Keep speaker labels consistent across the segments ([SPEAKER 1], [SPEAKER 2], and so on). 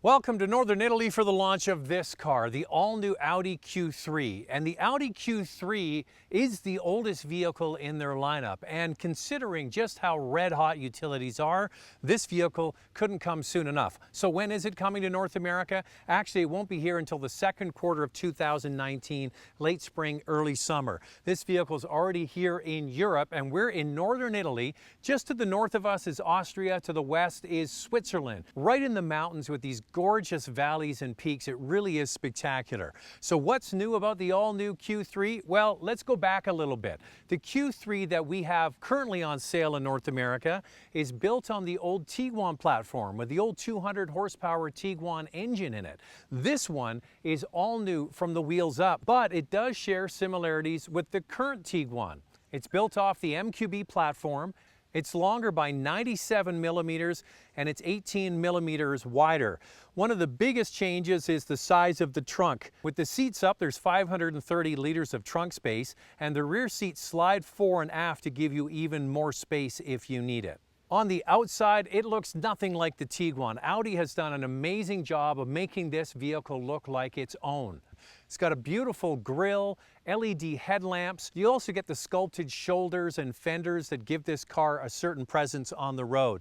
[SPEAKER 1] Welcome to Northern Italy for the launch of this car, the all-new Audi Q3. And the Audi Q3 is the oldest vehicle in their lineup. And considering just how red-hot utilities are, this vehicle couldn't come soon enough. So when is it coming to North America? Actually, it won't be here until the second quarter of 2019, late spring, early summer. This vehicle is already here in Europe, and we're in Northern Italy. Just to the north of us is Austria, to the west is Switzerland. Right in the mountains with these gorgeous valleys and peaks. It really is spectacular. So what's new about the all-new Q3? Well, let's go back a little bit. The Q3 that we have currently on sale in North America is built on the old Tiguan platform with the old 200 horsepower Tiguan engine in it. This one is all new from the wheels up, but it does share similarities with the current Tiguan. It's built off the MQB platform. It's longer by 97 millimeters and it's 18 millimeters wider. One of the biggest changes is the size of the trunk. With the seats up, there's 530 liters of trunk space, and the rear seats slide fore and aft to give you even more space if you need it. On the outside, it looks nothing like the Tiguan. Audi has done an amazing job of making this vehicle look like its own. It's got a beautiful grille, LED headlamps. You also get the sculpted shoulders and fenders that give this car a certain presence on the road.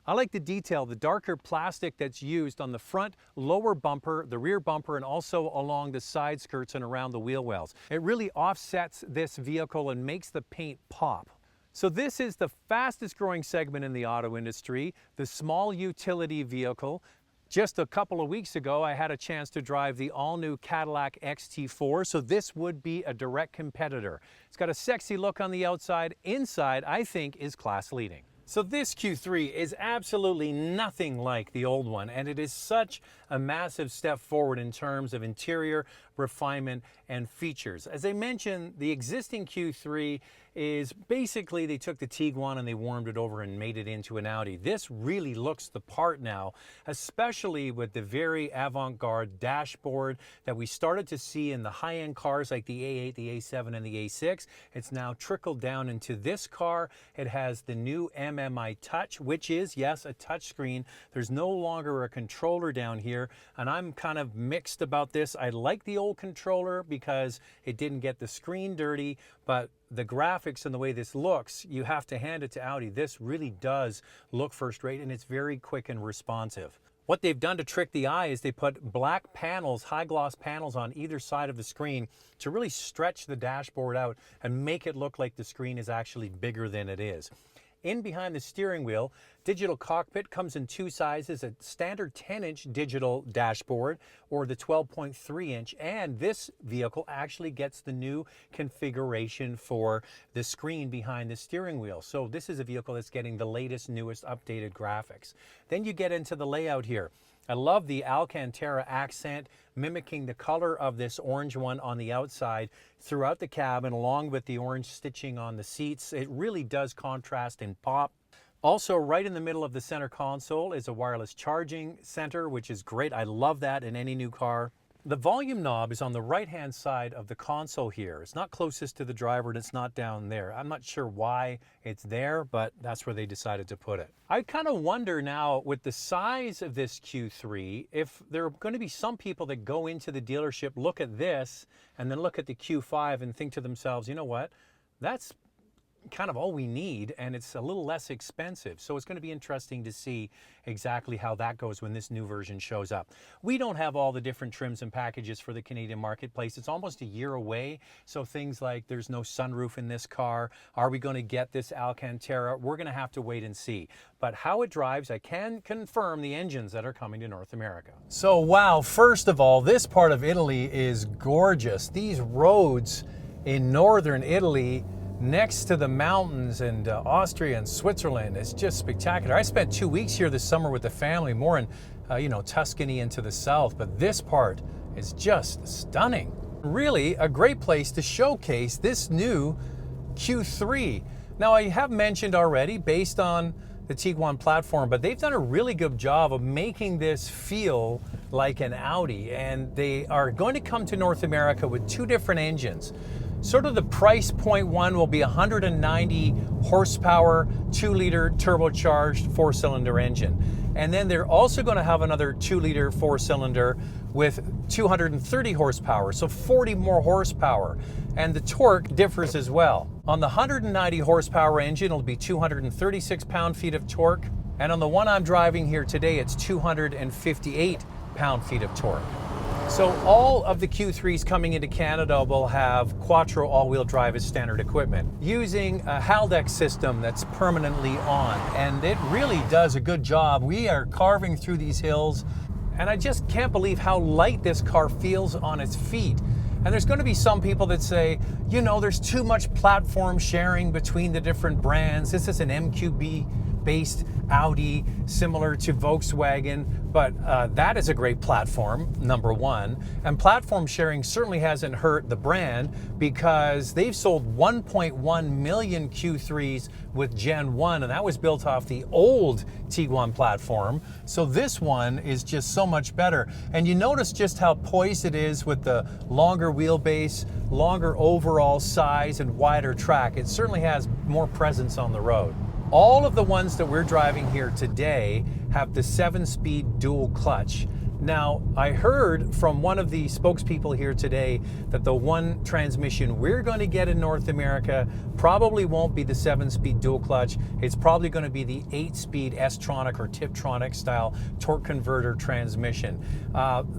[SPEAKER 1] I like the detail, the darker plastic that's used on the front lower bumper, the rear bumper, and also along the side skirts and around the wheel wells. It really offsets this vehicle and makes the paint pop. So this is the fastest growing segment in the auto industry, the small utility vehicle. Just a couple of weeks ago, I had a chance to drive the all-new Cadillac XT4, so this would be a direct competitor. It's got a sexy look on the outside. Inside, I think, is class-leading. So this Q3 is absolutely nothing like the old one, and it is such a massive step forward in terms of interior, refinement, and features. As I mentioned, the existing Q3 is basically they took the Tiguan and they warmed it over and made it into an Audi. This really looks the part now, especially with the very avant-garde dashboard that we started to see in the high-end cars like the A8, the A7, and the A6. It's now trickled down into this car. It has the new MMI Touch, which is, yes, a touch screen. There's no longer a controller down here, and I'm kind of mixed about this. I like the old controller because it didn't get the screen dirty, but the graphics and the way this looks, you have to hand it to Audi. This really does look first rate, and it's very quick and responsive. What they've done to trick the eye is they put black panels, high gloss panels on either side of the screen to really stretch the dashboard out and make it look like the screen is actually bigger than it is. In behind the steering wheel, digital cockpit comes in two sizes, a standard 10-inch digital dashboard or the 12.3-inch, and this vehicle actually gets the new configuration for the screen behind the steering wheel. So this is a vehicle that's getting the latest, newest, updated graphics. Then you get into the layout here. I love the Alcantara accent, mimicking the color of this orange one on the outside throughout the cabin, along with the orange stitching on the seats. It really does contrast and pop. Also, right in the middle of the center console is a wireless charging center, which is great. I love that in any new car. The volume knob is on the right-hand side of the console here. It's not closest to the driver and it's not down there. I'm not sure why it's there, but that's where they decided to put it. I kind of wonder now with the size of this Q3, if there are going to be some people that go into the dealership, look at this, and then look at the Q5 and think to themselves, you know what, that's kind of all we need, and it's a little less expensive. So it's going to be interesting to see exactly how that goes when this new version shows up. We don't have all the different trims and packages for the Canadian marketplace. It's almost a year away. So things like there's no sunroof in this car. Are we going to get this Alcantara? We're going to have to wait and see. But how it drives, I can confirm the engines that are coming to North America. So wow, first of all, this part of Italy is gorgeous. These roads in northern Italy next to the mountains and Austria and Switzerland, it's just spectacular. I spent 2 weeks here this summer with the family, more in Tuscany and to the south, but this part is just stunning. Really a great place to showcase this new Q3. Now, I have mentioned already, based on the Tiguan platform, but they've done a really good job of making this feel like an Audi, and they are going to come to North America with two different engines. Sort of the price point one will be 190 horsepower, 2-liter turbocharged 4-cylinder engine. And then they're also going to have another 2-liter 4-cylinder with 230 horsepower, so 40 more horsepower. And the torque differs as well. On the 190 horsepower engine, it'll be 236 pound-feet of torque. And on the one I'm driving here today, it's 258 pound-feet of torque. So all of the Q3s coming into Canada will have quattro all-wheel drive as standard equipment, using a Haldex system that's permanently on. And it really does a good job. We are carving through these hills, and I just can't believe how light this car feels on its feet. And there's going to be some people that say, you know, there's too much platform sharing between the different brands. This is an MQB-based Audi, similar to Volkswagen, but that is a great platform, number one. And platform sharing certainly hasn't hurt the brand, because they've sold 1.1 million Q3s with Gen 1, and that was built off the old Tiguan platform. So this one is just so much better. And you notice just how poised it is with the longer wheelbase, longer overall size, and wider track. It certainly has more presence on the road. All of the ones that we're driving here today have the 7-speed dual clutch. Now, I heard from one of the spokespeople here today that the one transmission we're going to get in North America probably won't be the 7-speed dual clutch. It's probably going to be the 8-speed S-tronic or Tiptronic style torque converter transmission.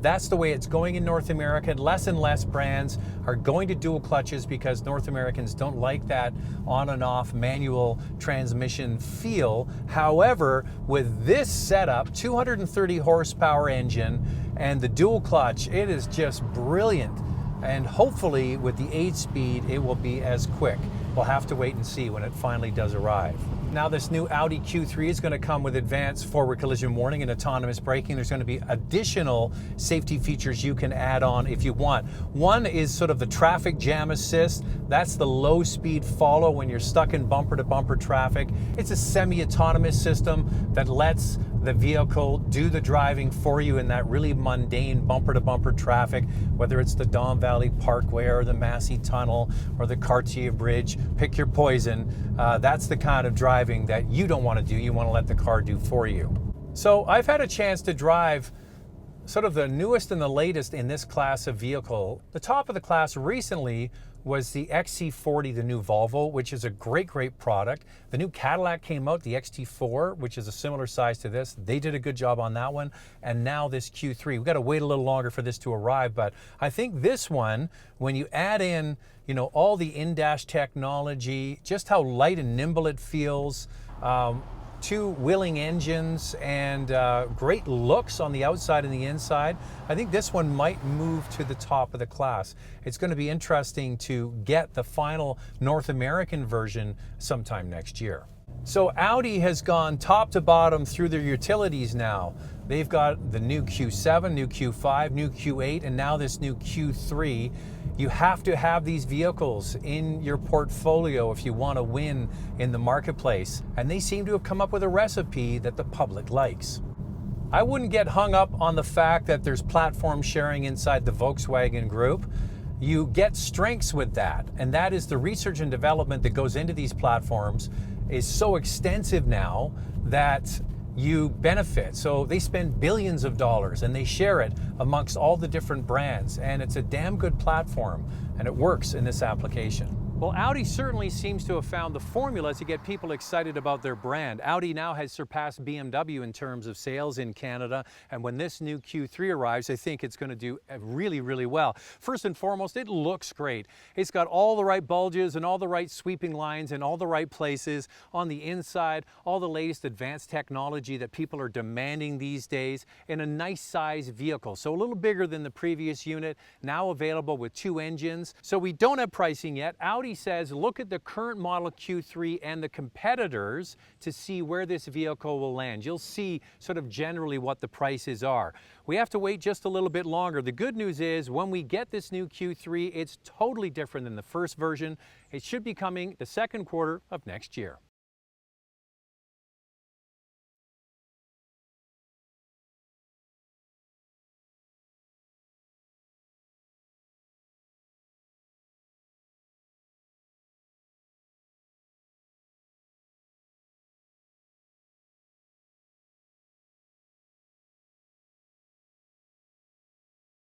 [SPEAKER 1] That's the way it's going in North America. Less and less brands are going to dual clutches because North Americans don't like that on and off manual transmission feel. However, with this setup, 230 horsepower engine, and the dual clutch, it is just brilliant. And hopefully with the 8-speed, it will be as quick. We'll have to wait and see when it finally does arrive. Now, this new Audi Q3 is going to come with advanced forward collision warning and autonomous braking. There's going to be additional safety features you can add on if you want. One is sort of the traffic jam assist. That's the low speed follow when you're stuck in bumper to bumper traffic. It's a semi-autonomous system that lets the vehicle do the driving for you in that really mundane bumper to bumper traffic, whether it's the Don Valley Parkway or the Massey Tunnel or the Cartier Bridge. Pick your poison. That's the kind of driving that you don't want to do. You want to let the car do for you. So I've had a chance to drive sort of the newest and the latest in this class of vehicle. The top of the class recently was the XC40, the new Volvo, which is a great product. The new Cadillac came out, the XT4, which is a similar size to this. They did a good job on that one. And now this Q3. We've got to wait a little longer for this to arrive, but I think this one, when you add in, you know, all the in-dash technology, just how light and nimble it feels, 2 willing engines, and great looks on the outside and the inside, I think this one might move to the top of the class. It's going to be interesting to get the final North American version sometime next year. So Audi has gone top to bottom through their utilities now. They've got the new Q7, new Q5, new Q8, and now this new Q3. You have to have these vehicles in your portfolio if you want to win in the marketplace. And they seem to have come up with a recipe that the public likes. I wouldn't get hung up on the fact that there's platform sharing inside the Volkswagen Group. You get strengths with that, and that is the research and development that goes into these platforms is so extensive now that you benefit. So they spend billions of dollars and they share it amongst all the different brands, and it's a damn good platform, and it works in this application. Well, Audi certainly seems to have found the formula to get people excited about their brand. Audi now has surpassed BMW in terms of sales in Canada, and when this new Q3 arrives, I think it's going to do really well. First and foremost, it looks great. It's got all the right bulges and all the right sweeping lines in all the right places on the inside, all the latest advanced technology that people are demanding these days in a nice size vehicle. So a little bigger than the previous unit, now available with 2 engines. So we don't have pricing yet. Audi says look at the current model Q3 and the competitors to see where this vehicle will land. You'll see sort of generally what the prices are. We have to wait just a little bit longer. The good news is when we get this new Q3, it's totally different than the first version. It should be coming the second quarter of next year.